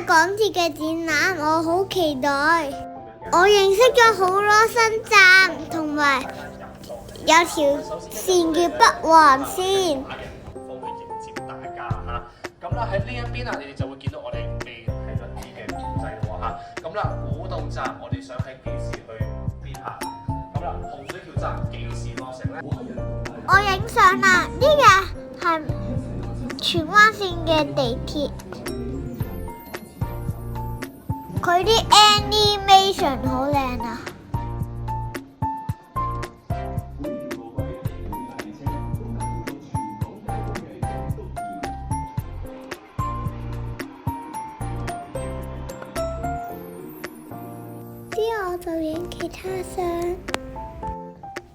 係港鐵嘅展覽，我好期待。我認識咗好多新站，同埋有條線叫北環線。方去迎接大家嚇。咁啦喺呢一邊啊，你哋就會見到我哋未睇得啲嘅古仔喎嚇。咁啦，古洞站我哋想喺幾時去邊行？咁啦，洪水橋站幾時落成咧？我影相啦，呢個係荃灣線嘅地鐵，佢啲 animation 好靚啊！之後我就影其他相。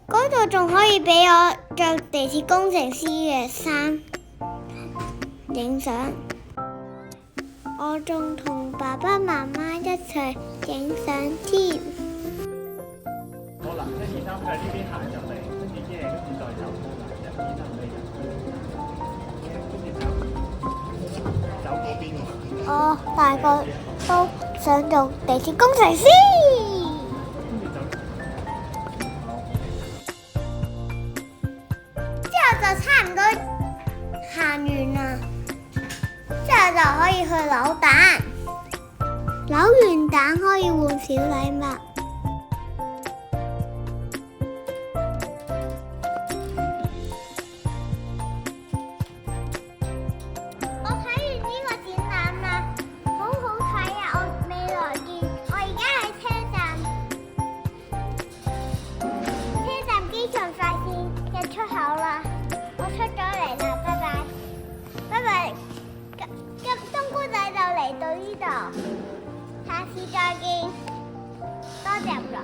嗰度仲可以俾我着地鐵工程師嘅衫影相，我仲同爸爸媽媽一齊影相添。好啦，1、2、3喺呢邊行入嚟，跟住耶，跟住再走1、2、3走嗰邊喎。我大個都想做地鐵工程師。就差唔多行完啦，之後就可以去扭蛋，扭完蛋可以換小禮物。我睇完呢個展覽啦，好好睇啊！我未來見，我而家喺車站，車站機場快線嘅出口啦。出咗嚟啦，拜拜，拜拜。冬菇仔就嚟到呢度，下次再見，多謝唔該。